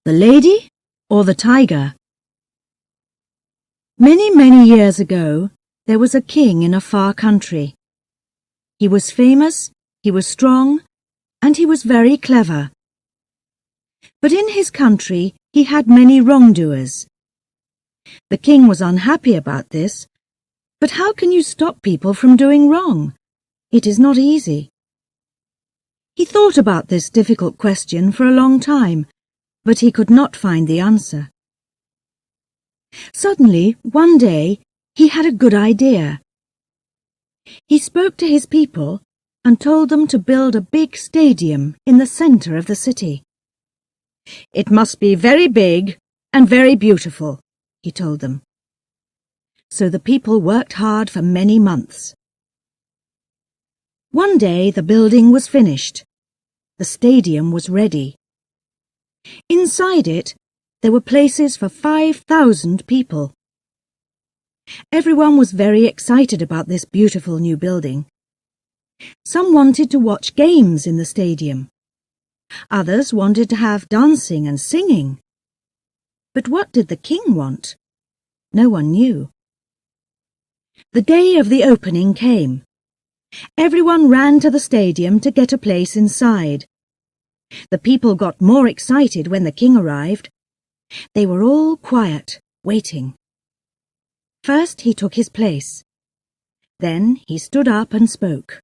The lady or the tiger? Many, many years ago, there was a king in a far country. He was famous, he was strong, and he was very clever. But in his country, he had many wrongdoers. The king was unhappy about this, but how can you stop people from doing wrong? It is not easy. He thought about this difficult question for a long time, but he could not find the answer. Suddenly, one day, he had a good idea. He spoke to his people and told them to build a big stadium in the center of the city. It must be very big and very beautiful, he told them. So the people worked hard for many months. One day the building was finished. The stadium was ready. Inside it, there were places for 5,000 people. Everyone was very excited about this beautiful new building. Some wanted to watch games in the stadium. Others wanted to have dancing and singing. But what did the king want? No one knew. The day of the opening came. Everyone ran to the stadium to get a place inside. The people got more excited when the king arrived. They were all quiet, waiting. First he took his place. Then he stood up and spoke.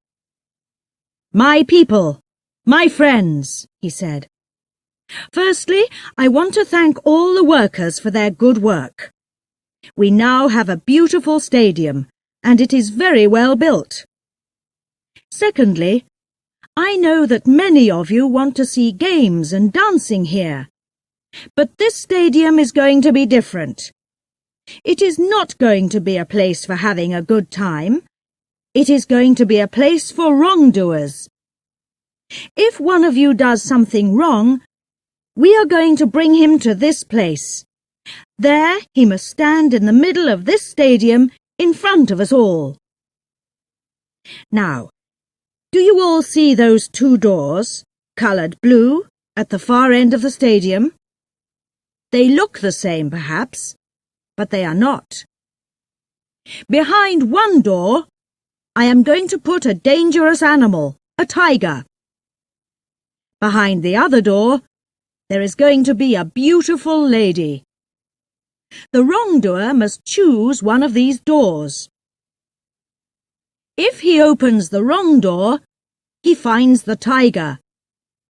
"My people, my friends," he said. "Firstly, I want to thank all the workers for their good work. We now have a beautiful stadium, and it is very well built. Secondly, I know that many of you want to see games and dancing here. But this stadium is going to be different. It is not going to be a place for having a good time. It is going to be a place for wrongdoers. If one of you does something wrong, we are going to bring him to this place. There he must stand in the middle of this stadium in front of us all. Now, do you all see those two doors, coloured blue, at the far end of the stadium? They look the same, perhaps, but they are not. Behind one door, I am going to put a dangerous animal, a tiger. Behind the other door, there is going to be a beautiful lady. The wrongdoer must choose one of these doors. If he opens the wrong door, he finds the tiger.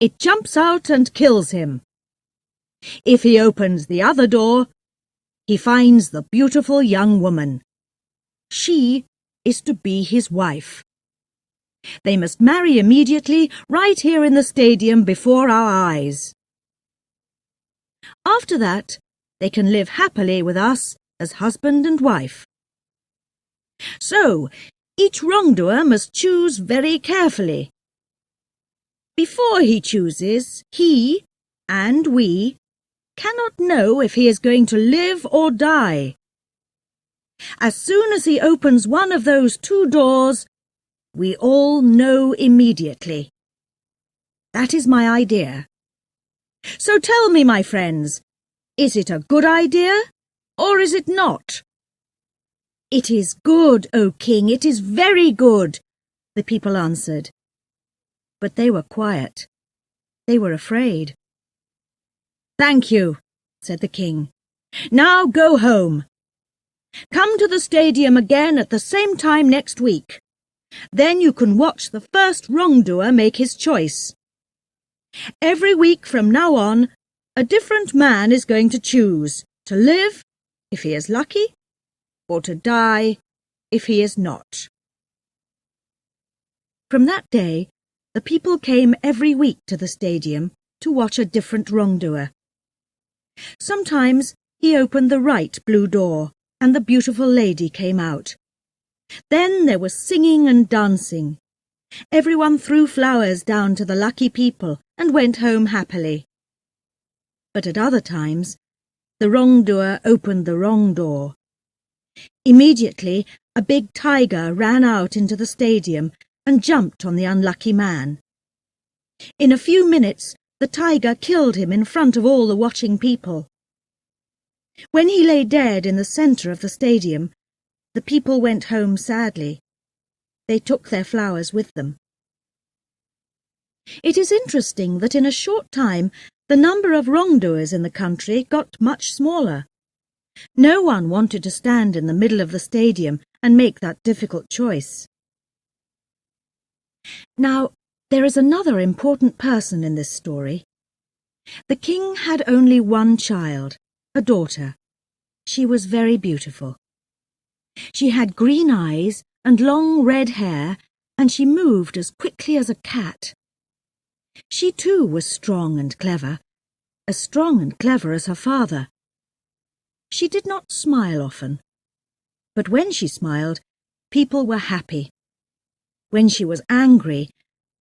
It jumps out and kills him. If he opens the other door, he finds the beautiful young woman. She is to be his wife. They must marry immediately, right here in the stadium before our eyes. After that, they can live happily with us as husband and wife. So, each wrongdoer must choose very carefully. Before he chooses, he and we cannot know if he is going to live or die. As soon as he opens one of those two doors, we all know immediately. That is my idea. So tell me, my friends, is it a good idea or is it not? "It is good, O King, it is very good," the people answered. But they were quiet. They were afraid. "Thank you," said the king. "Now go home. Come to the stadium again at the same time next week. Then you can watch the first wrongdoer make his choice. Every week from now on, a different man is going to choose to live, if he is lucky, or to die if he is not." From that day, the people came every week to the stadium to watch a different wrongdoer. Sometimes he opened the right blue door, and the beautiful lady came out. Then there was singing and dancing. Everyone threw flowers down to the lucky people and went home happily. But at other times, the wrongdoer opened the wrong door. Immediately, a big tiger ran out into the stadium and jumped on the unlucky man. In a few minutes, the tiger killed him in front of all the watching people. When he lay dead in the centre of the stadium, the people went home sadly. They took their flowers with them. It is interesting that in a short time the number of wrongdoers in the country got much smaller. No one wanted to stand in the middle of the stadium and make that difficult choice. Now, there is another important person in this story. The king had only one child, a daughter. She was very beautiful. She had green eyes and long red hair, and she moved as quickly as a cat. She too was strong and clever, as strong and clever as her father. She did not smile often, but when she smiled, people were happy. When she was angry,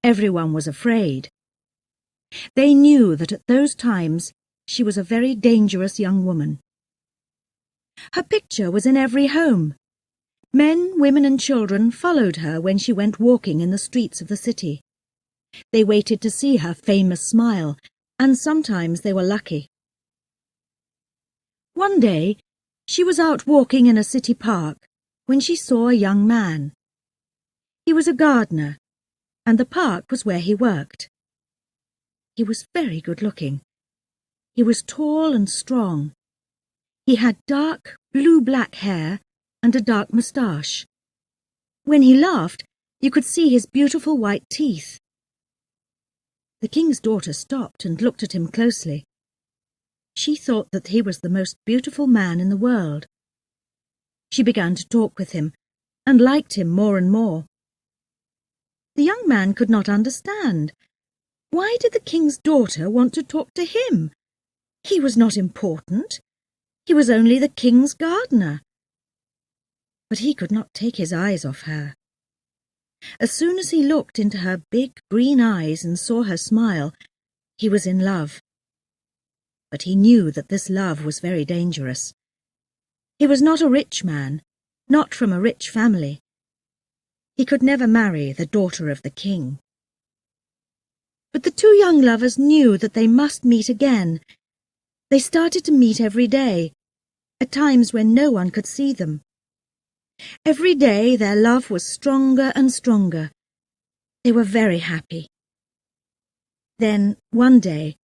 everyone was afraid. They knew that at those times she was a very dangerous young woman. Her picture was in every home. Men, women and children followed her when she went walking in the streets of the city. They waited to see her famous smile, and sometimes they were lucky. One day, she was out walking in a city park when she saw a young man. He was a gardener, and the park was where he worked. He was very good-looking. He was tall and strong. He had dark, blue-black hair and a dark moustache. When he laughed, you could see his beautiful white teeth. The king's daughter stopped and looked at him closely. She thought that he was the most beautiful man in the world. She began to talk with him and liked him more and more. The young man could not understand. Why did the king's daughter want to talk to him? He was not important. He was only the king's gardener. But he could not take his eyes off her. As soon as he looked into her big green eyes and saw her smile, he was in love. But he knew that this love was very dangerous. He was not a rich man, not from a rich family. He could never marry the daughter of the king. But the two young lovers knew that they must meet again. They started to meet every day, at times when no one could see them. Every day their love was stronger and stronger. They were very happy. Then, one day,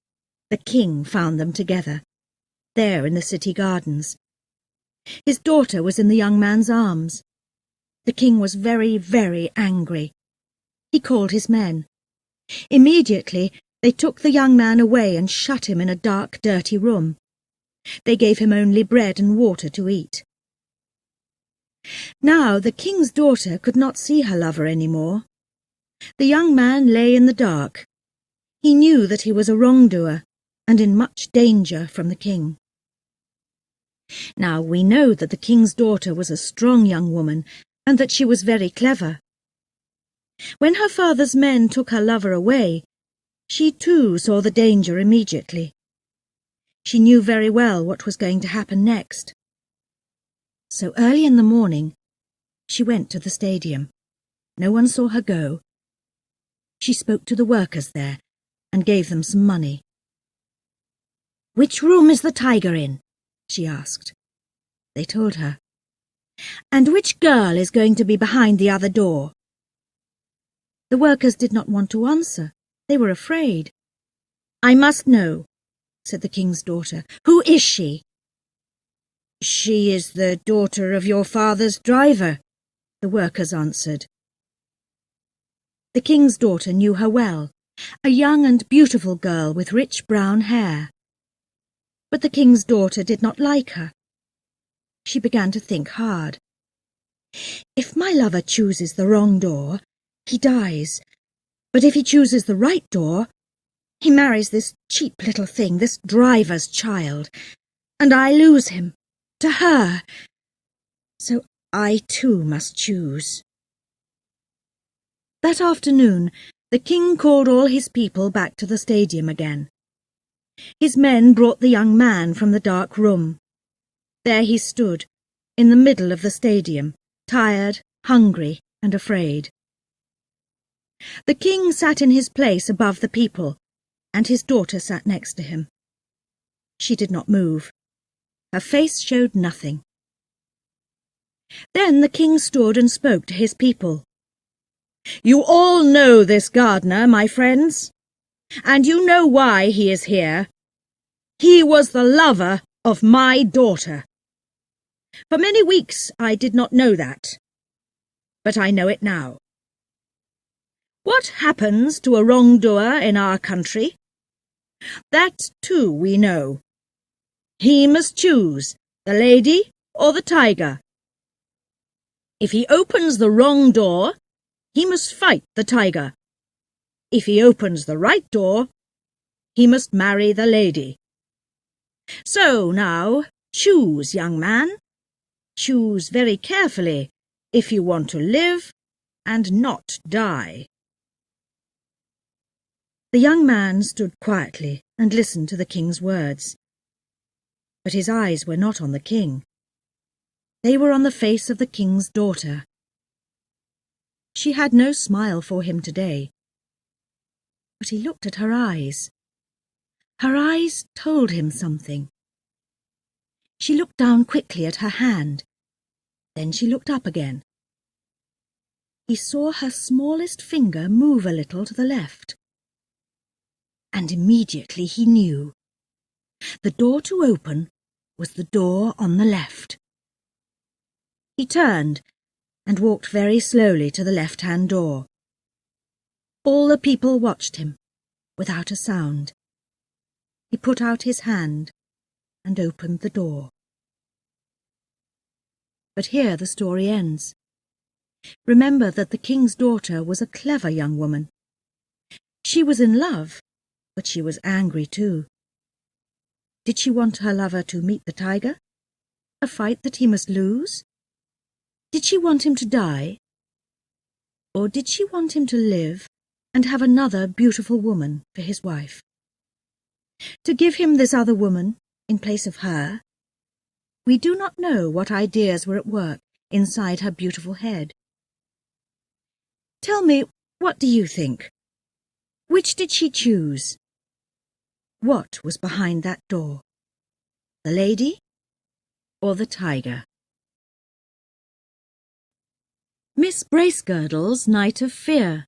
the king found them together, there in the city gardens. His daughter was in the young man's arms. The king was very, very angry. He called his men. Immediately, they took the young man away and shut him in a dark, dirty room. They gave him only bread and water to eat. Now the king's daughter could not see her lover any more. The young man lay in the dark. He knew that he was a wrongdoer and in much danger from the king. Now we know that the king's daughter was a strong young woman and that she was very clever. When her father's men took her lover away, she too saw the danger immediately. She knew very well what was going to happen next. So early in the morning, she went to the stadium. No one saw her go. She spoke to the workers there and gave them some money. "Which room is the tiger in?" she asked. They told her. "And which girl is going to be behind the other door?" The workers did not want to answer. They were afraid. "I must know," said the king's daughter. "Who is she?" "She is the daughter of your father's driver," the workers answered. The king's daughter knew her well, a young and beautiful girl with rich brown hair. But the king's daughter did not like her. She began to think hard. "If my lover chooses the wrong door, he dies. But if he chooses the right door, he marries this cheap little thing, this driver's child, and I lose him. To her. So I too must choose." That afternoon, the king called all his people back to the stadium again. His men brought the young man from the dark room. There he stood, in the middle of the stadium, tired, hungry, and afraid. The king sat in his place above the people. and his daughter sat next to him. She did not move. Her face showed nothing. Then the king stood and spoke to his people. "You all know this gardener, my friends, and you know why he is here. He was the lover of my daughter. For many weeks I did not know that, but I know it now. What happens to a wrongdoer in our country? That, too, we know. He must choose the lady or the tiger. If he opens the wrong door, he must fight the tiger. If he opens the right door, he must marry the lady. So now, choose, young man. Choose very carefully if you want to live and not die." The young man stood quietly and listened to the king's words. But his eyes were not on the king. They were on the face of the king's daughter. She had no smile for him today. But he looked at her eyes. Her eyes told him something. She looked down quickly at her hand. Then she looked up again. He saw her smallest finger move a little to the left. And immediately he knew. The door to open was the door on the left. He turned and walked very slowly to the left-hand door. All the people watched him, without a sound. He put out his hand and opened the door. But here the story ends. Remember that the king's daughter was a clever young woman. She was in love, but she was angry too. Did she want her lover to meet the tiger? A fight that he must lose? Did she want him to die? Or did she want him to live and have another beautiful woman for his wife? To give him this other woman in place of her? We do not know what ideas were at work inside her beautiful head. Tell me, what do you think? Which did she choose? What was behind that door? The lady or the tiger? Miss Bracegirdle's Night of Fear.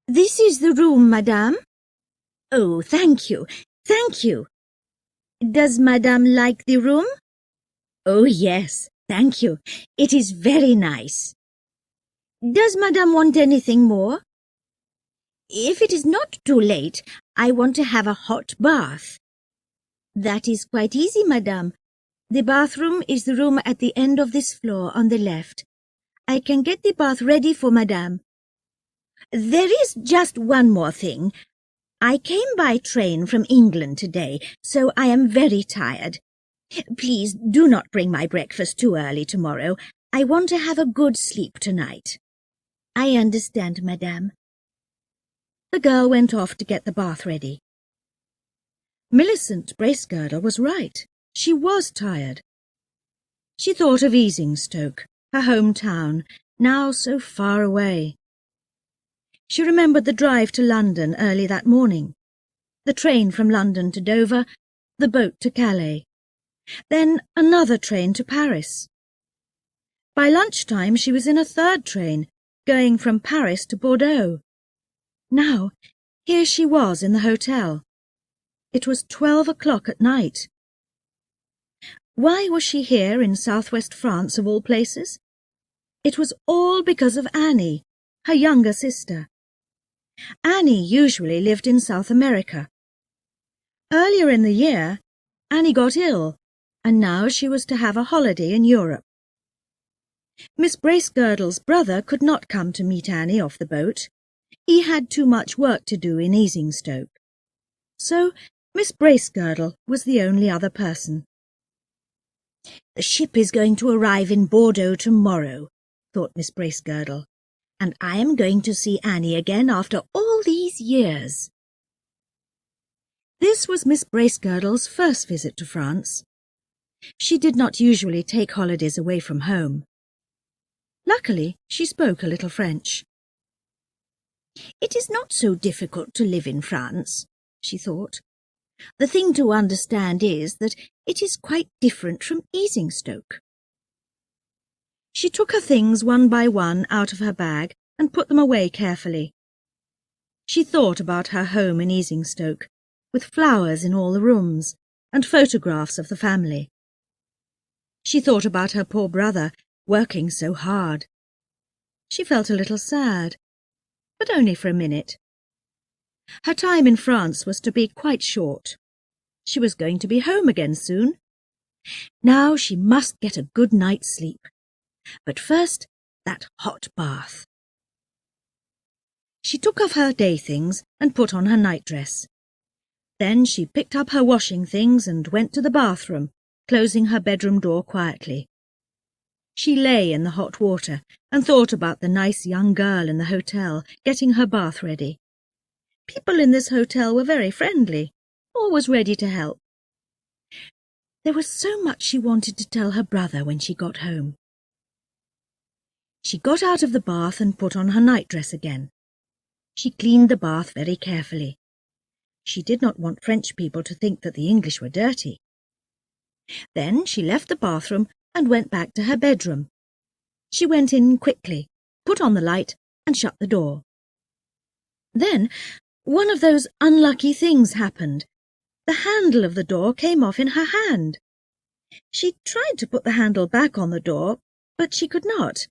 "This is the room, madame." "Oh, thank you, thank you." "Does madame like the room?" "Oh, yes, thank you. It is very nice." "Does madame want anything more?" "If it is not too late, I want to have a hot bath." "That is quite easy, madame. The bathroom is the room at the end of this floor on the left. I can get the bath ready for madame. There is just one more thing. I came by train from England today, so I am very tired. Please do not bring my breakfast too early tomorrow. I want to have a good sleep tonight." "I understand, madame." The girl went off to get the bath ready. Millicent Bracegirdle was right. She was tired. She thought of Easingstoke, her hometown, now so far away. She remembered the drive to London early that morning, the train from London to Dover, the boat to Calais, then another train to Paris. By lunchtime she was in a third train, going from Paris to Bordeaux. Now, here she was in the hotel. It was 12 o'clock at night. Why was she here in southwest France of all places? It was all because of Annie, her younger sister. Annie usually lived in South America. Earlier in the year, Annie got ill, and now she was to have a holiday in Europe. Miss Bracegirdle's brother could not come to meet Annie off the boat. He had too much work to do in Easingstoke. So Miss Bracegirdle was the only other person. "The ship is going to arrive in Bordeaux tomorrow," thought Miss Bracegirdle, "and I am going to see Annie again after all these years." This was Miss Bracegirdle's first visit to France. She did not usually take holidays away from home. Luckily, she spoke a little French. It is not so difficult to live in France, she thought. The thing to understand is that it is quite different from Easingstoke. She took her things one by one out of her bag and put them away carefully. She thought about her home in Easingstoke, with flowers in all the rooms and photographs of the family. She thought about her poor brother working so hard. She felt a little sad, but only for a minute. Her time in France was to be quite short. She was going to be home again soon. Now she must get a good night's sleep. But first, that hot bath. She took off her day things and put on her nightdress. Then she picked up her washing things and went to the bathroom, closing her bedroom door quietly. She lay in the hot water and thought about the nice young girl in the hotel getting her bath ready. People in this hotel were very friendly, always ready to help. There was so much she wanted to tell her brother when she got home. She got out of the bath and put on her nightdress again. She cleaned the bath very carefully. She did not want French people to think that the English were dirty. Then she left the bathroom and went back to her bedroom. She went in quickly, put on the light and shut the door. Then one of those unlucky things happened. The handle of the door came off in her hand. She tried to put the handle back on the door, but she could not.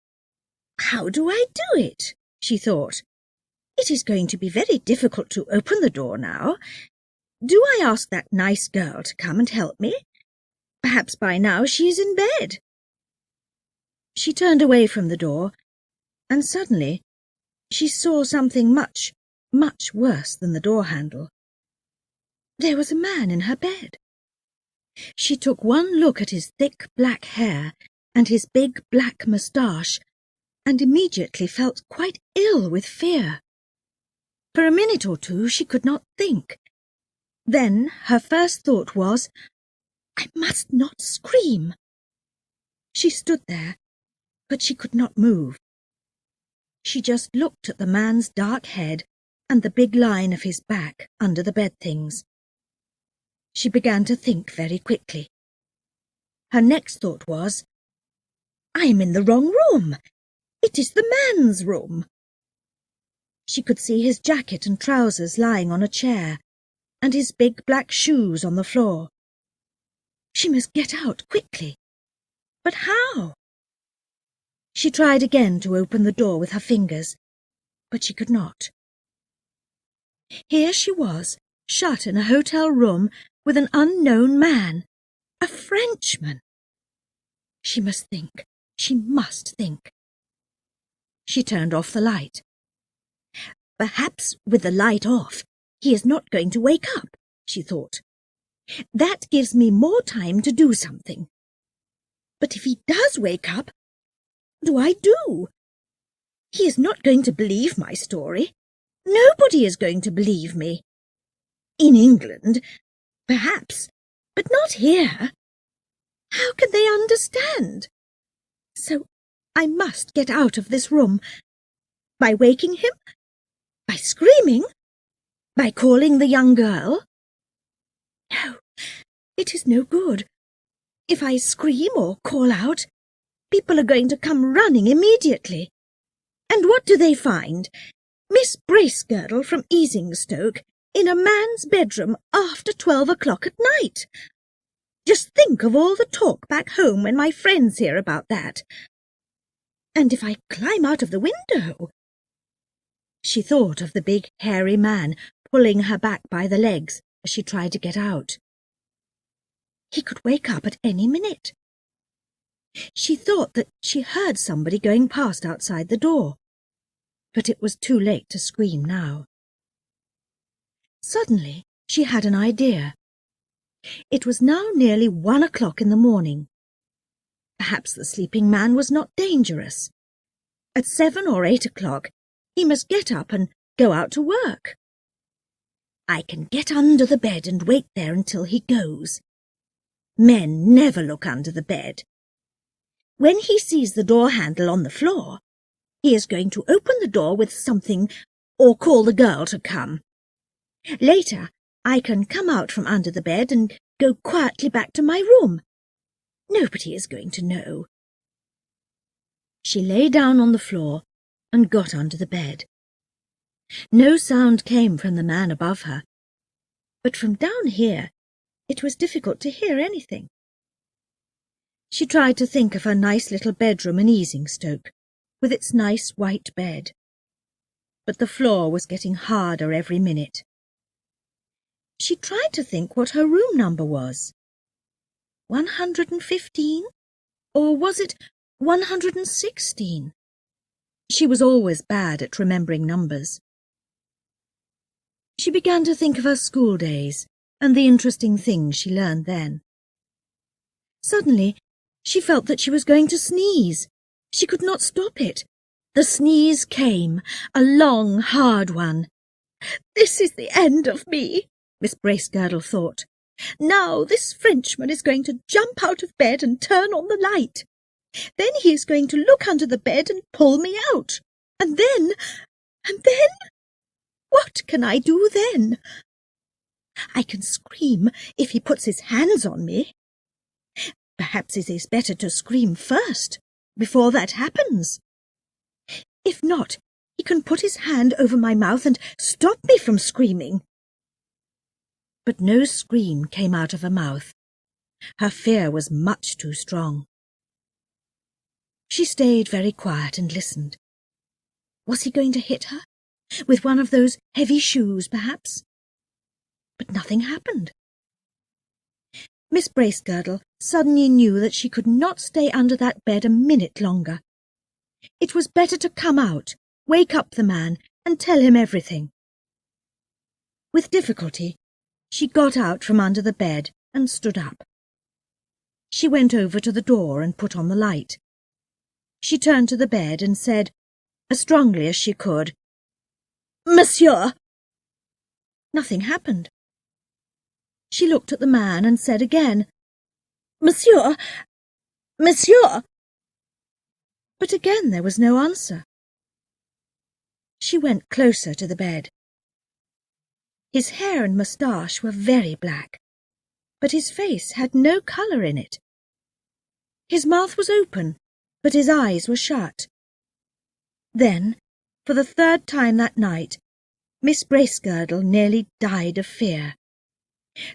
"How do I do it?" she thought. "It is going to be very difficult to open the door now. Do I ask that nice girl to come and help me? Perhaps by now she is in bed." She turned away from the door, and suddenly she saw something much, much worse than the door handle. There was a man in her bed. She took one look at his thick black hair and his big black moustache, and immediately felt quite ill with fear. For a minute or two she could not think. Then her first thought was, "I must not scream." She stood there, but she could not move. She just looked at the man's dark head and the big line of his back under the bed things. She began to think very quickly. Her next thought was, "I'm in the wrong room. It is the man's room." She could see his jacket and trousers lying on a chair, and his big black shoes on the floor. She must get out quickly. But how? She tried again to open the door with her fingers, but she could not. Here she was, shut in a hotel room with an unknown man, a Frenchman. She must think. She must think. She turned off the light. Perhaps with the light off, he is not going to wake up, she thought. That gives me more time to do something. But if he does wake up, what do I do? He is not going to believe my story. Nobody is going to believe me. In England, perhaps, but not here. How can they understand? So I must get out of this room. By waking him? By screaming? By calling the young girl? No, it is no good. If I scream or call out, people are going to come running immediately. And what do they find? Miss Bracegirdle from Easingstoke in a man's bedroom after 12 o'clock at night. Just think of all the talk back home when my friends hear about that. And if I climb out of the window? She thought of the big hairy man pulling her back by the legs as she tried to get out. He could wake up at any minute. She thought that she heard somebody going past outside the door, but it was too late to scream now. Suddenly she had an idea. It was now nearly 1 o'clock in the morning. Perhaps the sleeping man was not dangerous. At 7 or 8 o'clock he must get up and go out to work. I can get under the bed and wait there until he goes. Men never look under the bed. When he sees the door handle on the floor, he is going to open the door with something or call the girl to come. Later, I can come out from under the bed and go quietly back to my room. Nobody is going to know. She lay down on the floor and got under the bed. No sound came from the man above her, but from down here it was difficult to hear anything. She tried to think of her nice little bedroom in Easingstoke, with its nice white bed. But the floor was getting harder every minute. She tried to think what her room number was. 115? Or was it 116? She was always bad at remembering numbers. She began to think of her school days and the interesting things she learned then. Suddenly, she felt that she was going to sneeze. She could not stop it. The sneeze came, a long, hard one. "This is the end of me," Miss Bracegirdle thought. "Now this Frenchman is going to jump out of bed and turn on the light. Then he is going to look under the bed and pull me out. And then, what can I do then? I can scream if he puts his hands on me. Perhaps it is better to scream first, before that happens. If not, he can put his hand over my mouth and stop me from screaming." But no scream came out of her mouth. Her fear was much too strong. She stayed very quiet and listened. Was he going to hit her? With one of those heavy shoes, perhaps? But nothing happened. Miss Bracegirdle suddenly knew that she could not stay under that bed a minute longer. It was better to come out, wake up the man, and tell him everything. With difficulty, she got out from under the bed and stood up. She went over to the door and put on the light. She turned to the bed and said, as strongly as she could, "Monsieur!" Nothing happened. She looked at the man and said again, "Monsieur! Monsieur!" But again there was no answer. She went closer to the bed. His hair and moustache were very black, but his face had no colour in it. His mouth was open, but his eyes were shut. Then, for the third time that night, Miss Bracegirdle nearly died of fear.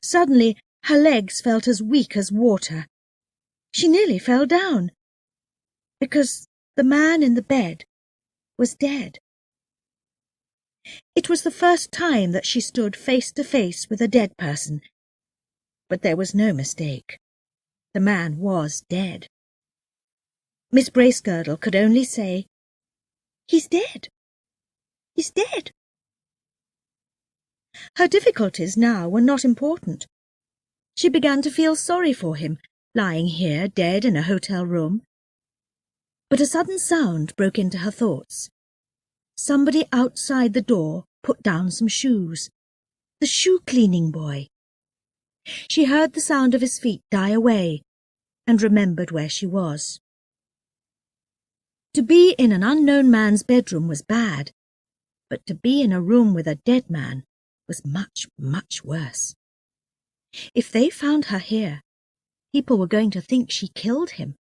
Suddenly her legs felt as weak as water. She nearly fell down, because the man in the bed was dead. It was the first time that she stood face to face with a dead person, but there was no mistake. The man was dead. Miss Bracegirdle could only say, "He's dead. He's dead." Her difficulties now were not important. She began to feel sorry for him, lying here dead in a hotel room. But a sudden sound broke into her thoughts. Somebody outside the door put down some shoes. The shoe-cleaning boy. She heard the sound of his feet die away and remembered where she was. To be in an unknown man's bedroom was bad, but to be in a room with a dead man was much, much worse. If they found her here, people were going to think she killed him.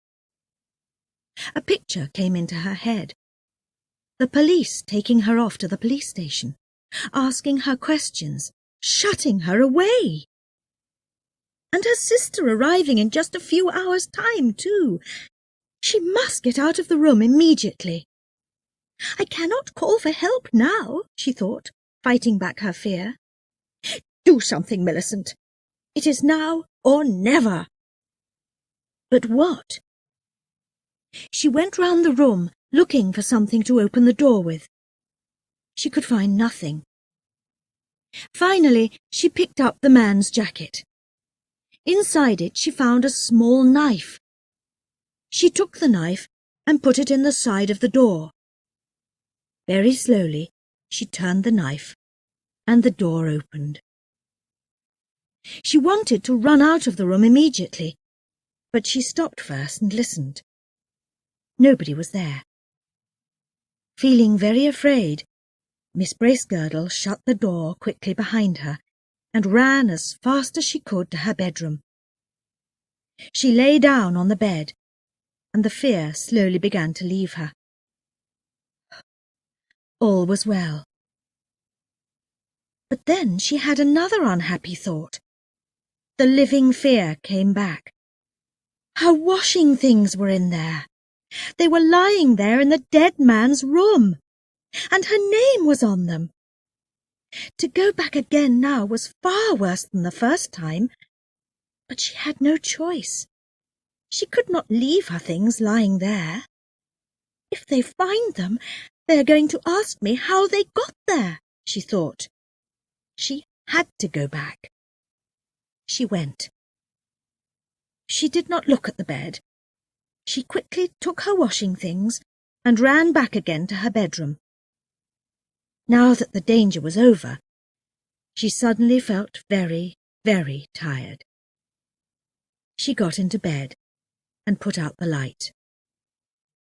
A picture came into her head. The police taking her off to the police station, asking her questions, shutting her away. And her sister arriving in just a few hours' time, too. She must get out of the room immediately. "I cannot call for help now," she thought, fighting back her fear. "Do something, Millicent. It is now or never." But what? She went round the room, looking for something to open the door with. She could find nothing. Finally, she picked up the man's jacket. Inside it she found a small knife. She took the knife and put it in the side of the door. Very slowly she turned the knife, and the door opened. She wanted to run out of the room immediately, but she stopped first and listened. Nobody was there. Feeling very afraid, Miss Bracegirdle shut the door quickly behind her and ran as fast as she could to her bedroom. She lay down on the bed, and the fear slowly began to leave her. All was well. But then she had another unhappy thought. The living fear came back. Her washing things were in there. They were lying there in the dead man's room, and her name was on them. To go back again now was far worse than the first time, but she had no choice. She could not leave her things lying there. If they find them, they are going to ask me how they got there, she thought. She had to go back. She went. She did not look at the bed. She quickly took her washing things and ran back again to her bedroom. Now that the danger was over, she suddenly felt very, very tired. She got into bed and put out the light.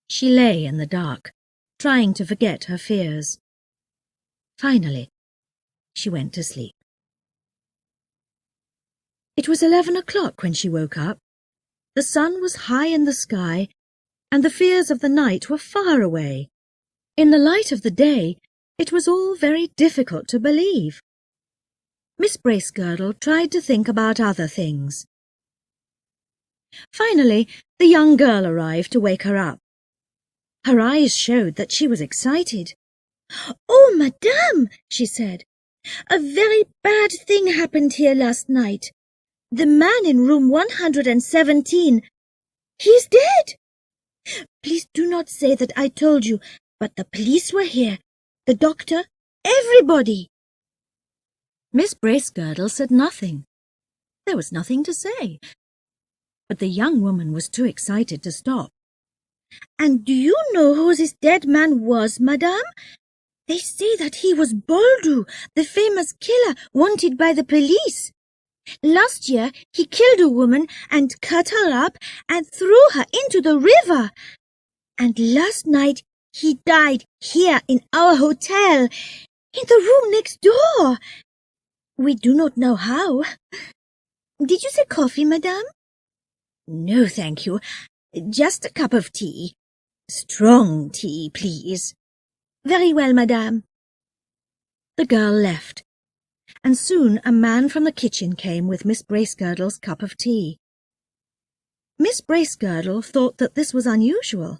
She lay in the dark, trying to forget her fears. Finally, she went to sleep. It was 11 o'clock when she woke up. The sun was high in the sky, and the fears of the night were far away. In the light of the day, it was all very difficult to believe. Miss Bracegirdle tried to think about other things. Finally, the young girl arrived to wake her up. Her eyes showed that she was excited. "Oh, Madame," she said, "a very bad thing happened here last night. The man in room 117, he's dead. Please do not say that I told you, but the police were here, the doctor, everybody." Miss Bracegirdle said nothing. There was nothing to say. But the young woman was too excited to stop. "And do you know who this dead man was, Madame? They say that he was Boldu, the famous killer wanted by the police. Last year he killed a woman and cut her up and threw her into the river. And last night he died here in our hotel, in the room next door. We do not know how. Did you say coffee, Madame?" "No, thank you. Just a cup of tea. Strong tea, please." "Very well, Madame." The girl left, and soon a man from the kitchen came with Miss Bracegirdle's cup of tea. Miss Bracegirdle thought that this was unusual.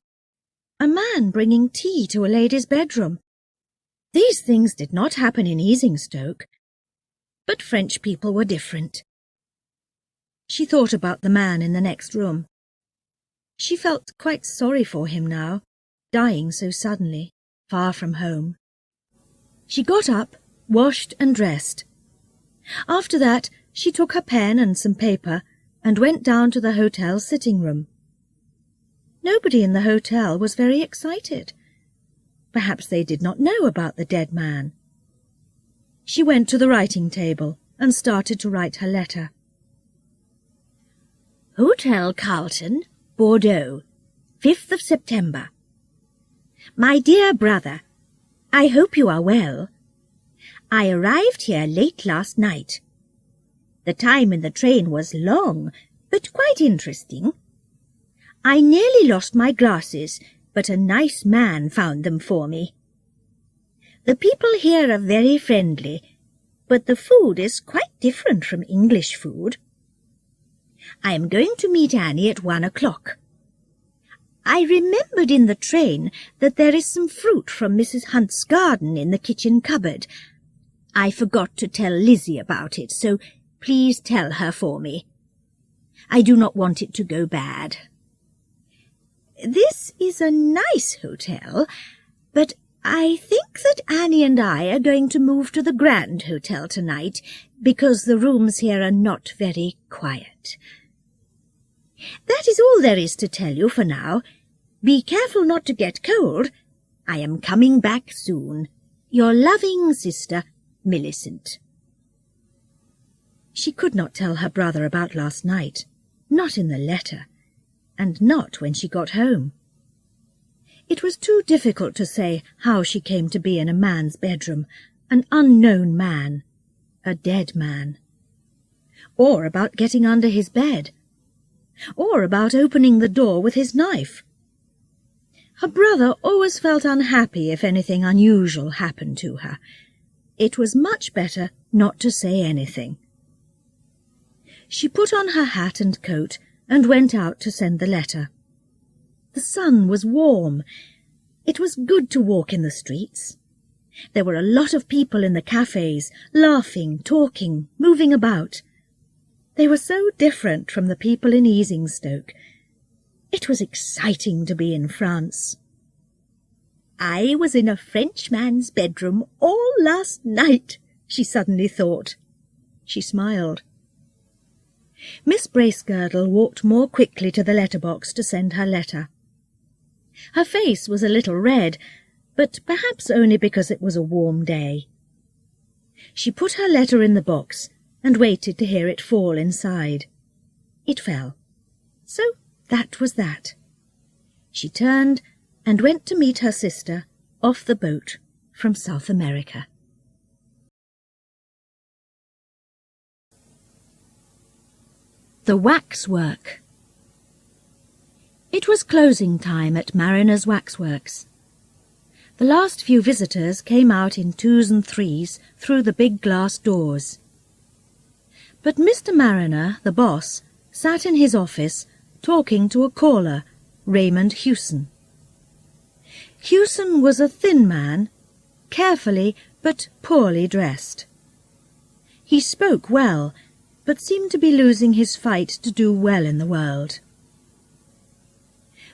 A man bringing tea to a lady's bedroom. These things did not happen in Easingstoke, but French people were different. She thought about the man in the next room. She felt quite sorry for him now, dying so suddenly, far from home. She got up, washed and dressed. After that, she took her pen and some paper and went down to the hotel sitting room. Nobody in the hotel was very excited. Perhaps they did not know about the dead man. She went to the writing table and started to write her letter. Hotel Carlton, Bordeaux, 5th of September. My dear brother, I hope you are well. I arrived here late last night. The time in the train was long, but quite interesting. I nearly lost my glasses, but a nice man found them for me. The people here are very friendly, but the food is quite different from English food. I am going to meet Annie at 1 o'clock. I remembered in the train that there is some fruit from Mrs. Hunt's garden in the kitchen cupboard. I forgot to tell Lizzie about it, so please tell her for me. I do not want it to go bad. This is a nice hotel, but I think that Annie and I are going to move to the Grand Hotel tonight, because the rooms here are not very quiet. That is all there is to tell you for now. Be careful not to get cold. I am coming back soon. Your loving sister, Millicent. She could not tell her brother about last night, not in the letter, and not when she got home. It was too difficult to say how she came to be in a man's bedroom, an unknown man, a dead man. Or about getting under his bed. Or about opening the door with his knife. Her brother always felt unhappy if anything unusual happened to her. It was much better not to say anything. She put on her hat and coat and went out to send the letter. The sun was warm. It was good to walk in the streets. There were a lot of people in the cafes, laughing, talking, moving about. They were so different from the people in Easingstoke. It was exciting to be in France. "I was in a Frenchman's bedroom all last night," she suddenly thought. She smiled. Miss Bracegirdle walked more quickly to the letterbox to send her letter. Her face was a little red, but perhaps only because it was a warm day. She put her letter in the box and waited to hear it fall inside. It fell. So that was that. She turned and went to meet her sister off the boat from South America. The Waxwork. It was closing time at Mariner's Waxworks. The last few visitors came out in 2s and 3s through the big glass doors. But Mr. Mariner, the boss, sat in his office talking to a caller, Raymond Hewson. Hewson was a thin man, carefully but poorly dressed. He spoke well, but seemed to be losing his fight to do well in the world.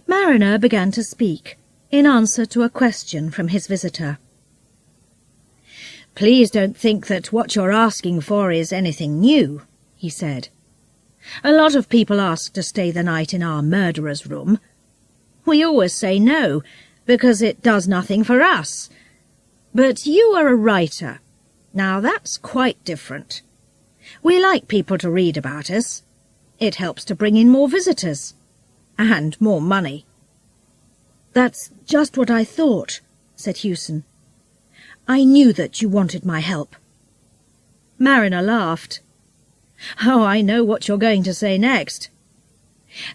Mariner began to speak, in answer to a question from his visitor. "Please don't think that what you're asking for is anything new," he said. "A lot of people ask to stay the night in our murderer's room. We always say no, because it does nothing for us. But you are a writer. Now that's quite different. We like people to read about us. It helps to bring in more visitors. And more money." "That's just what I thought," said Hewson. "I knew that you wanted my help." Mariner laughed. "Oh, I know what you're going to say next.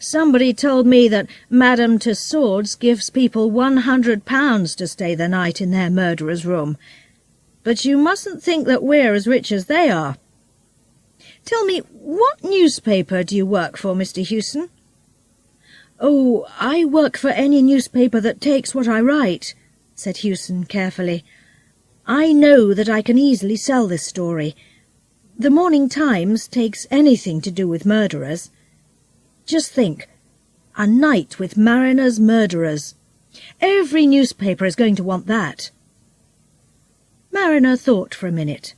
Somebody told me that Madame Tussauds gives people £100 to stay the night in their murderer's room. But you mustn't think that we're as rich as they are. Tell me, what newspaper do you work for, Mr. Hewson?" "Oh, I work for any newspaper that takes what I write," said Hewson carefully. "I know that I can easily sell this story. The Morning Times takes anything to do with murderers. Just think, a night with Mariner's murderers. Every newspaper is going to want that." Mariner thought for a minute.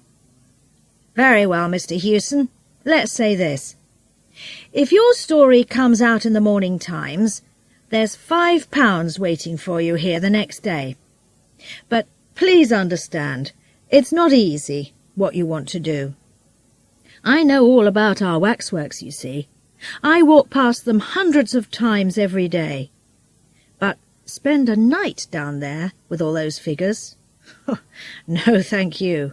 "Very well, Mr. Hewson. Let's say this. If your story comes out in the Morning Times, there's £5 waiting for you here the next day. But please understand, it's not easy, what you want to do. I know all about our waxworks, you see. I walk past them hundreds of times every day. But spend a night down there with all those figures? No, thank you."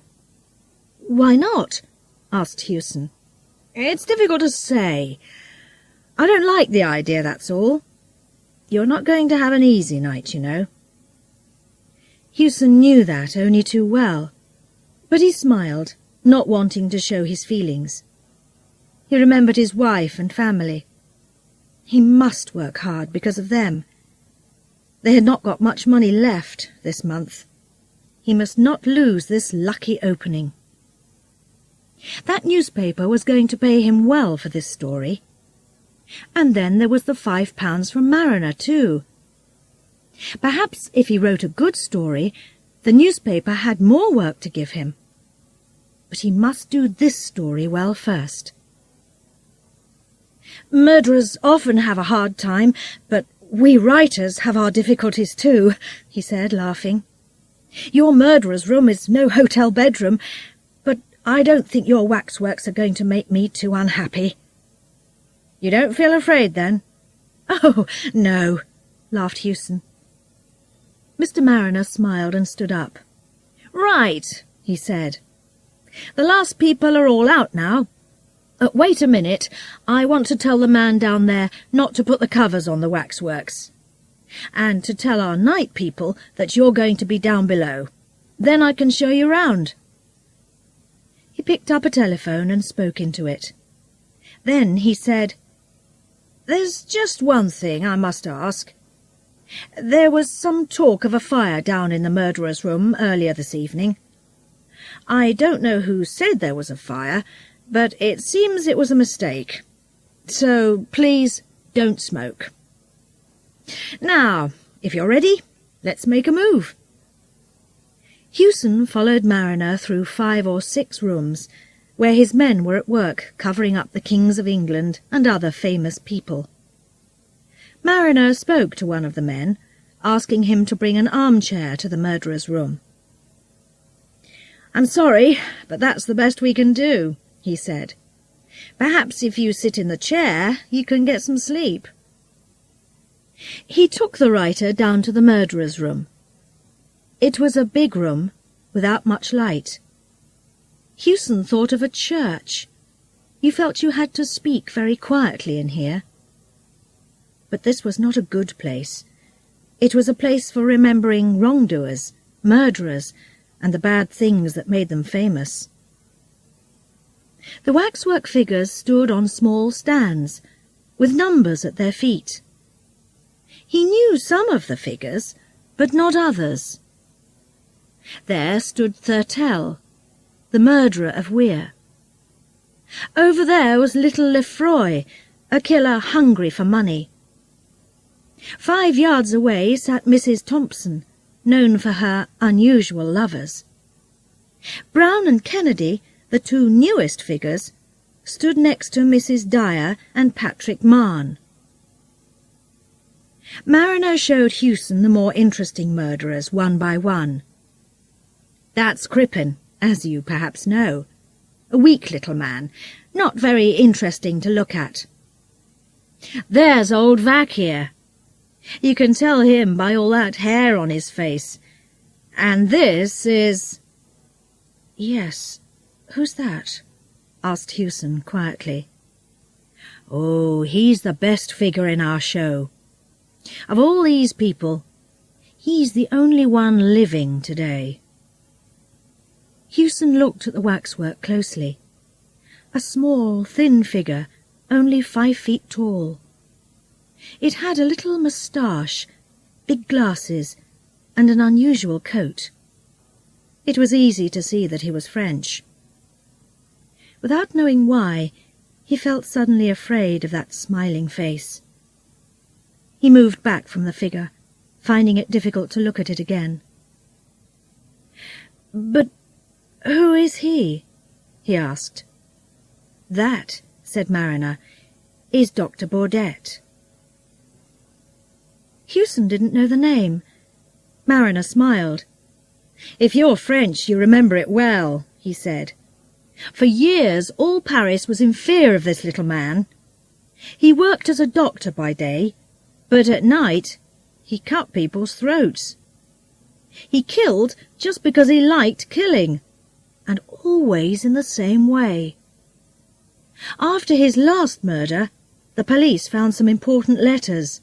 "Why not?" asked Hewson. "It's difficult to say. I don't like the idea, that's all. You're not going to have an easy night, you know." Hewson knew that only too well, but he smiled, not wanting to show his feelings. He remembered his wife and family. He must work hard because of them. They had not got much money left this month. He must not lose this lucky opening. That newspaper was going to pay him well for this story. And then there was the £5 from Mariner, too. Perhaps if he wrote a good story, the newspaper had more work to give him. But he must do this story well first. "Murderers often have a hard time, but we writers have our difficulties too," he said, laughing. "Your murderer's room is no hotel bedroom, but I don't think your waxworks are going to make me too unhappy." "You don't feel afraid, then?" "Oh, no," laughed Hewson. Mr. Mariner smiled and stood up. "Right," he said. "The last people are all out now. Wait a minute. I want to tell the man down there not to put the covers on the waxworks. And to tell our night people that you're going to be down below. Then I can show you round." He picked up a telephone and spoke into it. Then he said, "There's just one thing I must ask. There was some talk of a fire down in the murderer's room earlier this evening. I don't know who said there was a fire, but it seems it was a mistake. So please don't smoke. Now, if you're ready, let's make a move." Hewson followed Mariner through 5 or 6 rooms, where his men were at work covering up the kings of England and other famous people. Mariner spoke to one of the men, asking him to bring an armchair to the murderer's room. "I'm sorry, but that's the best we can do," he said. "Perhaps if you sit in the chair, you can get some sleep." He took the writer down to the murderer's room. It was a big room, without much light. Hewson thought of a church. You felt you had to speak very quietly in here. But this was not a good place. It was a place for remembering wrongdoers, murderers, and the bad things that made them famous. The waxwork figures stood on small stands, with numbers at their feet. He knew some of the figures, but not others. There stood Thurtell, the murderer of Weir. Over there was little Lefroy, a killer hungry for money. 5 yards away sat Mrs. Thompson, known for her unusual lovers. Brown and Kennedy, the 2 newest figures, stood next to Mrs. Dyer and Patrick Mahon. Mariner showed Hewson the more interesting murderers one by one. "That's Crippen, as you perhaps know. A weak little man, not very interesting to look at. There's old Vac here. You can tell him by all that hair on his face. And this is—" "Yes, who's that?" asked Hewson quietly. "Oh, he's the best figure in our show. Of all these people, he's the only one living today." Hewson looked at the waxwork closely. A small, thin figure, only 5 feet tall. It had a little moustache, big glasses, and an unusual coat. It was easy to see that he was French. Without knowing why, he felt suddenly afraid of that smiling face. He moved back from the figure, finding it difficult to look at it again. "But who is he?" he asked. "That," said Mariner, "is Dr. Baudet." Hewson didn't know the name. Mariner smiled. "If you're French, you remember it well," he said. "For years all Paris was in fear of this little man. He worked as a doctor by day, but at night he cut people's throats. He killed just because he liked killing, and always in the same way. After his last murder, the police found some important letters.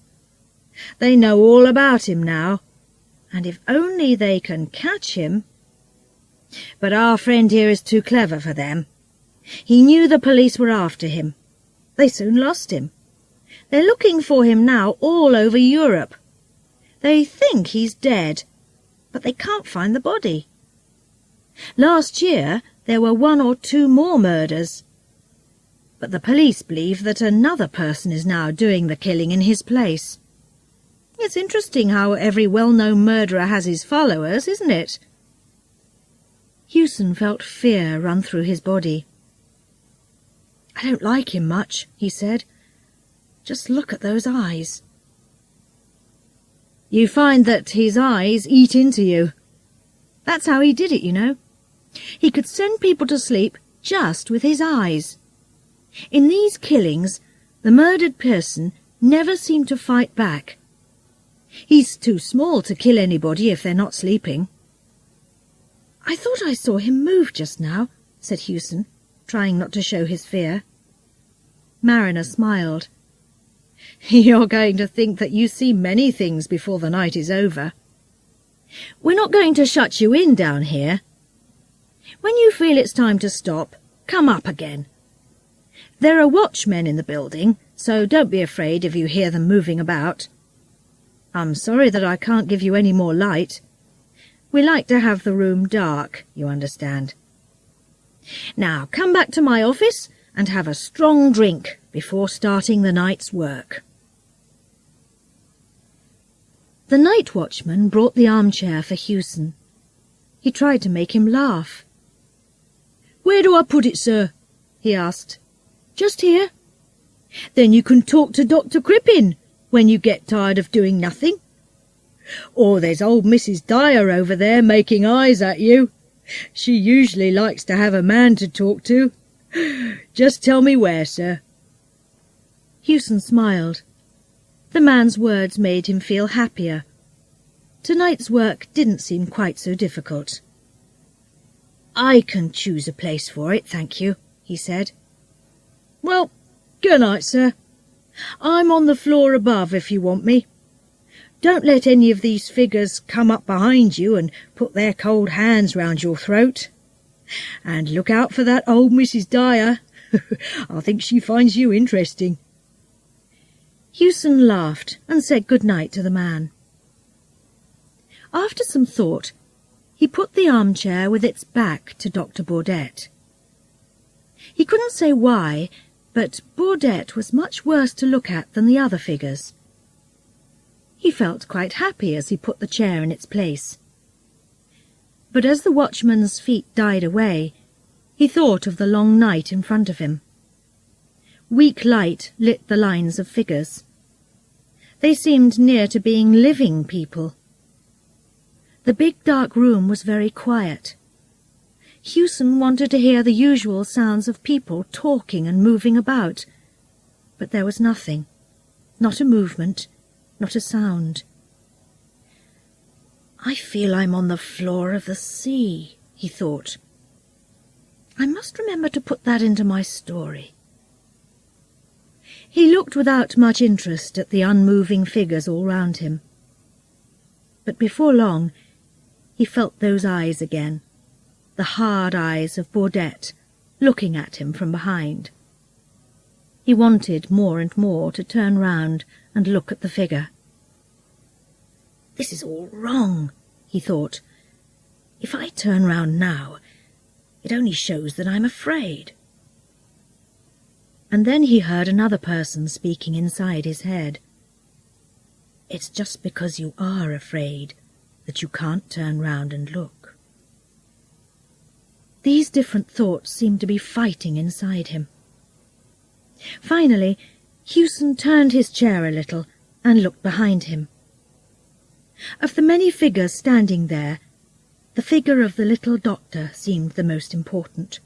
They know all about him now, and if only they can catch him... But our friend here is too clever for them. He knew the police were after him. They soon lost him. They're looking for him now all over Europe. They think he's dead, but they can't find the body. Last year there were 1 or 2 more murders. But the police believe that another person is now doing the killing in his place. It's interesting how every well-known murderer has his followers, isn't it?" Hewson felt fear run through his body. "I don't like him much," he said. "Just look at those eyes." "You find that his eyes eat into you. That's how he did it, you know. He could send people to sleep just with his eyes. In these killings, the murdered person never seemed to fight back. He's too small to kill anybody if they're not sleeping. I thought I saw him move just now, said Hewson, trying not to show his fear. Mariner smiled. You're going to think that you see many things before the night is over. We're not going to shut you in down here. When you feel it's time to stop, come up again. There are watchmen in the building, so don't be afraid if you hear them moving about. I'm sorry that I can't give you any more light. We like to have the room dark, you understand. Now come back to my office and have a strong drink before starting the night's work. The night watchman brought the armchair for Hewson. He tried to make him laugh. Where do I put it, sir? He asked. Just here. Then you can talk to Dr. Crippen when you get tired of doing nothing. Or there's old Mrs. Dyer over there making eyes at you. She usually likes to have a man to talk to. Just tell me where, sir. Hewson smiled. The man's words made him feel happier. Tonight's work didn't seem quite so difficult. I can choose a place for it, thank you, he said. Well, good night, sir. I'm on the floor above if you want me. Don't let any of these figures come up behind you and put their cold hands round your throat. And look out for that old Mrs. Dyer. I think she finds you interesting. Hewson laughed and said good night to the man. After some thought, he put the armchair with its back to Dr. Baudette. He couldn't say why, but Baudette was much worse to look at than the other figures. He felt quite happy as he put the chair in its place. But as the watchman's feet died away, he thought of the long night in front of him. Weak light lit the lines of figures. They seemed near to being living people. The big dark room was very quiet. Hewson wanted to hear the usual sounds of people talking and moving about, but there was nothing, not a movement, not a sound. I feel I'm on the floor of the sea, he thought. I must remember to put that into my story. He looked without much interest at the unmoving figures all round him. But before long, he felt those eyes again, the hard eyes of Baudette, looking at him from behind. He wanted more and more to turn round and look at the figure. This is all wrong, he thought. If I turn round now, it only shows that I'm afraid. And then he heard another person speaking inside his head. It's just because you are afraid that you can't turn round and look. These different thoughts seemed to be fighting inside him. Finally, Hewson turned his chair a little and looked behind him. Of the many figures standing there, the figure of the little doctor seemed the most important.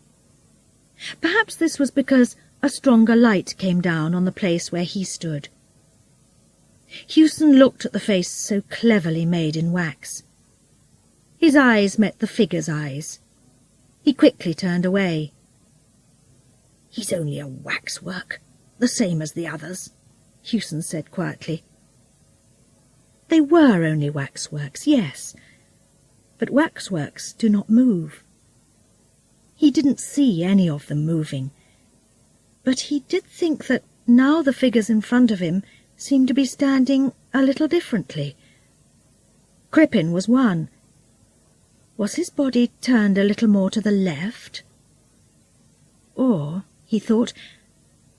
Perhaps this was because a stronger light came down on the place where he stood. Hewson looked at the face so cleverly made in wax. His eyes met the figure's eyes. He quickly turned away. He's only a waxwork, the same as the others, Hewson said quietly. They were only waxworks, yes, but waxworks do not move. He didn't see any of them moving, but he did think that now the figures in front of him seemed to be standing a little differently. Crippen was one. Was his body turned a little more to the left? Or, he thought,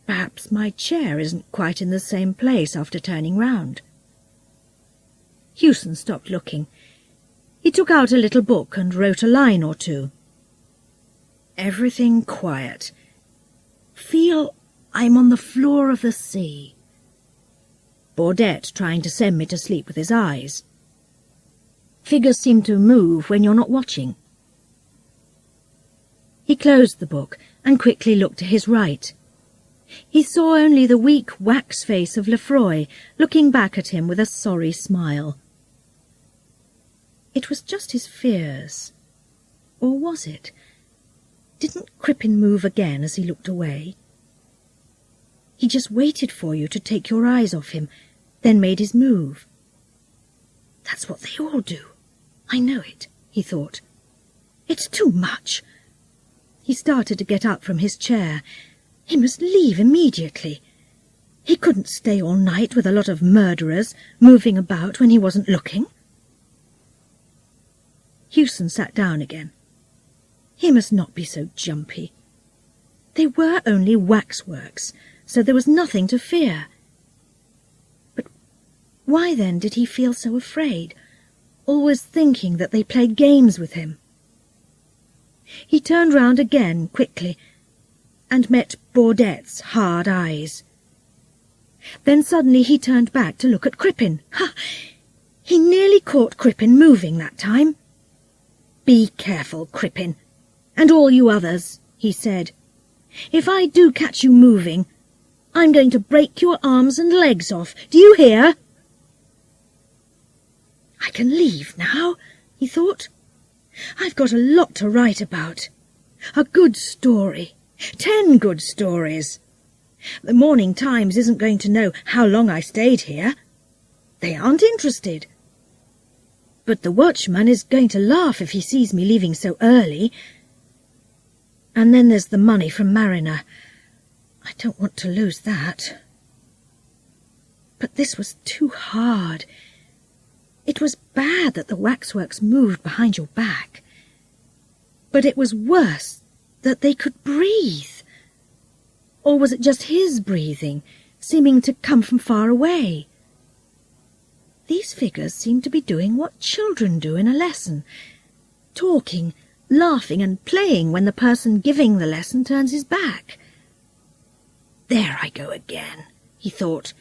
perhaps my chair isn't quite in the same place after turning round. Hewson stopped looking. He took out a little book and wrote a line or two. Everything quiet. Feel I'm on the floor of the sea. Baudette trying to send me to sleep with his eyes. Figures seem to move when you're not watching. He closed the book and quickly looked to his right. He saw only the weak wax face of Lefroy looking back at him with a sorry smile. It was just his fears. Or was it? Didn't Crippen move again as he looked away? He just waited for you to take your eyes off him, then made his move. That's what they all do. I know it, he thought. It's too much. He started to get up from his chair. He must leave immediately. He couldn't stay all night with a lot of murderers moving about when he wasn't looking. Hewson sat down again. He must not be so jumpy. They were only waxworks, so there was nothing to fear. But why then did he feel so afraid, always thinking that they played games with him? He turned round again quickly and met Baudette's hard eyes. Then suddenly he turned back to look at Crippen. Ha! He nearly caught Crippen moving that time. "Be careful, Crippen, and all you others," he said. "If I do catch you moving, I'm going to break your arms and legs off. Do you hear?" I can leave now, he thought. I've got a lot to write about. A good story. 10 good stories. The Morning Times isn't going to know how long I stayed here. They aren't interested. But the watchman is going to laugh if he sees me leaving so early. And then there's the money from Mariner. I don't want to lose that. But this was too hard. It was bad that the waxworks moved behind your back. But it was worse that they could breathe. Or was it just his breathing, seeming to come from far away? These figures seemed to be doing what children do in a lesson, talking, laughing and playing when the person giving the lesson turns his back. There I go again, he thought.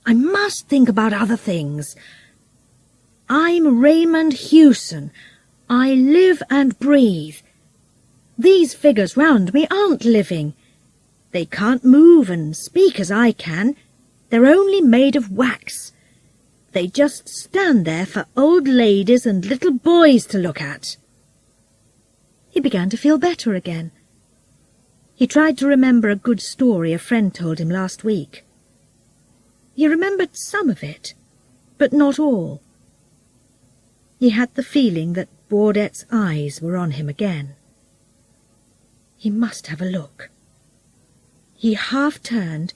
I must think about other things. I'm Raymond Hewson. I live and breathe. These figures round me aren't living. They can't move and speak as I can. They're only made of wax. They just stand there for old ladies and little boys to look at. He began to feel better again. He tried to remember a good story a friend told him last week. He remembered some of it, but not all. He had the feeling that Baudette's eyes were on him again. He must have a look. He half turned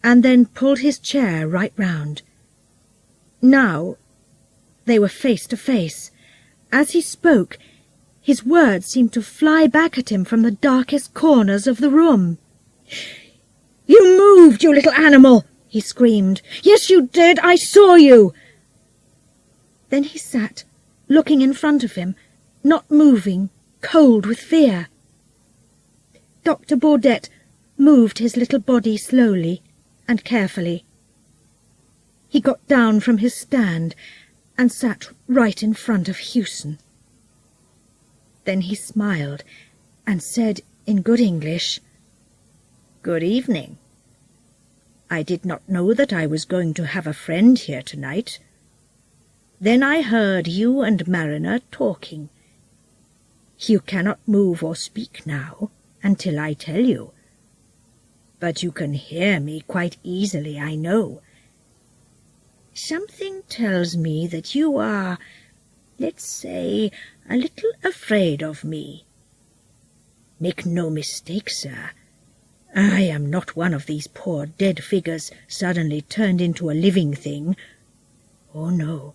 and then pulled his chair right round. Now they were face to face. As he spoke, his words seemed to fly back at him from the darkest corners of the room. "You moved, you little animal!" he screamed. "Yes, you did! I saw you!" Then he sat, looking in front of him, not moving, cold with fear. Dr. Baudette moved his little body slowly and carefully. He got down from his stand and sat right in front of Hewson. Then he smiled and said in good English, "Good evening. I did not know that I was going to have a friend here tonight. Then I heard you and Mariner talking. You cannot move or speak now until I tell you. But you can hear me quite easily, I know. Something tells me that you are, let's say, a little afraid of me. Make no mistake, sir. I am not one of these poor dead figures suddenly turned into a living thing. Oh, no.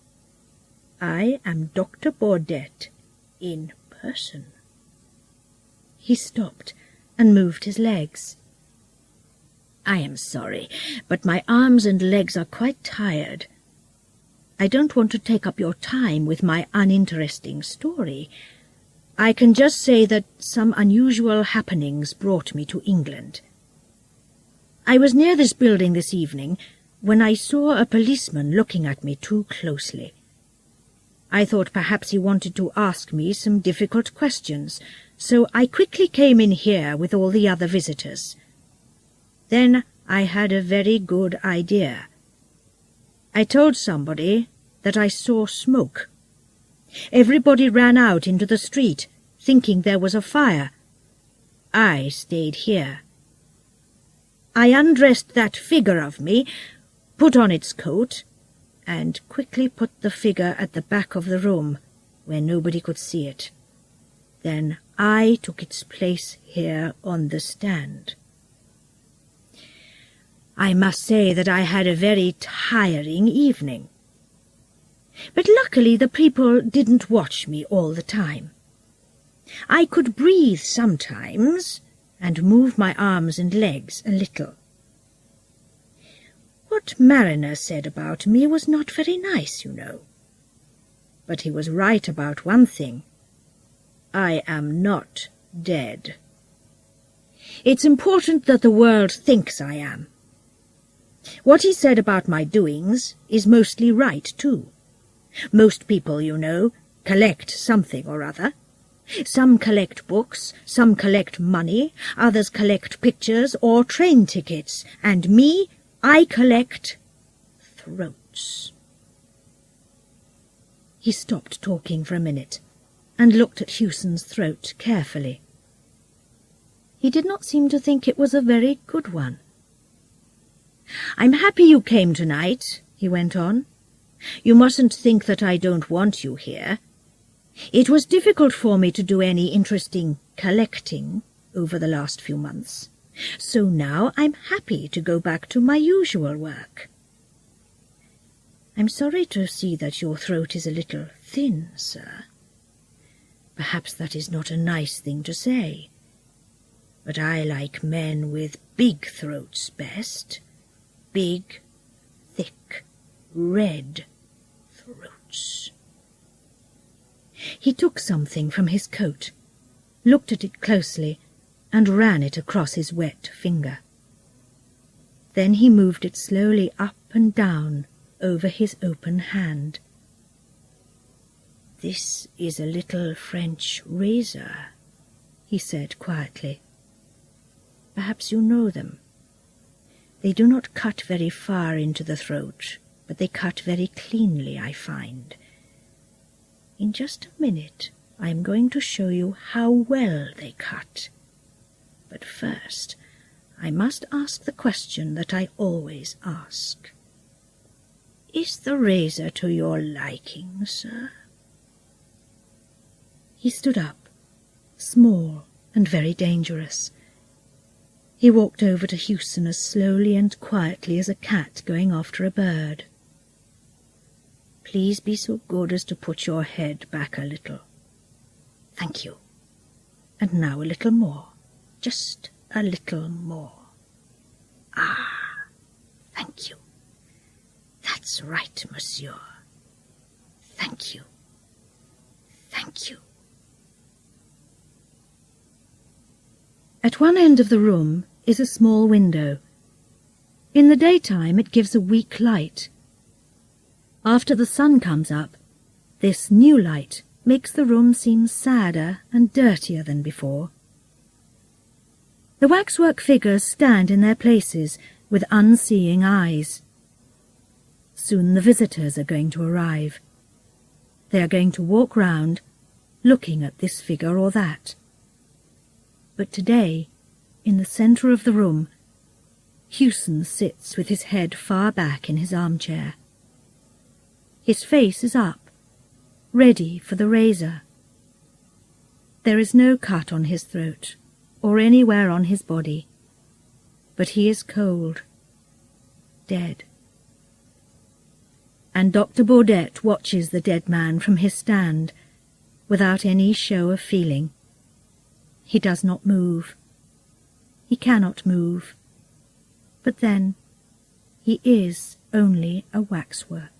I am Dr. Baudette in person." He stopped and moved his legs. "I am sorry, but my arms and legs are quite tired. I don't want to take up your time with my uninteresting story. I can just say that some unusual happenings brought me to England. I was near this building this evening when I saw a policeman looking at me too closely. I thought perhaps he wanted to ask me some difficult questions, so I quickly came in here with all the other visitors. Then I had a very good idea. I told somebody that I saw smoke. Everybody ran out into the street, thinking there was a fire. I stayed here. I undressed that figure of me, put on its coat, and quickly put the figure at the back of the room, where nobody could see it. Then I took its place here on the stand. I must say that I had a very tiring evening. But luckily the people didn't watch me all the time. I could breathe sometimes and move my arms and legs a little. What Mariner said about me was not very nice, you know. But he was right about one thing. I am not dead. It's important that the world thinks I am. What he said about my doings is mostly right, too. Most people, you know, collect something or other. Some collect books, some collect money, others collect pictures or train tickets, and me, I collect throats. He stopped talking for a minute and looked at Hewson's throat carefully. He did not seem to think it was a very good one. "I'm happy you came tonight," he went on. "You mustn't think that I don't want you here. It was difficult for me to do any interesting collecting over the last few months. So now I'm happy to go back to my usual work." "I'm sorry to see that your throat is a little thin, sir. Perhaps that is not a nice thing to say, but I like men with big throats best. Big, thick, red throats." He took something from his coat, looked at it closely, and ran it across his wet finger. Then he moved it slowly up and down over his open hand. "This is a little French razor," he said quietly. "Perhaps you know them. They do not cut very far into the throat, but they cut very cleanly, I find. In just a minute I am going to show you how well they cut. But first I must ask the question that I always ask. Is the razor to your liking, sir?" He stood up, small and very dangerous. He walked over to Hewson as slowly and quietly as a cat going after a bird. "Please be so good as to put your head back a little. Thank you. And now a little more. Just a little more. Ah, thank you. That's right, monsieur. Thank you. Thank you." At one end of the room is a small window. In the daytime it gives a weak light. After the sun comes up, this new light makes the room seem sadder and dirtier than before. The waxwork figures stand in their places with unseeing eyes. Soon the visitors are going to arrive. They are going to walk round, looking at this figure or that. But today, in the centre of the room, Hewson sits with his head far back in his armchair. His face is up, ready for the razor. There is no cut on his throat, or anywhere on his body, but he is cold, dead. And Dr. Baudette watches the dead man from his stand, without any show of feeling. He does not move. He cannot move. But then, he is only a waxwork.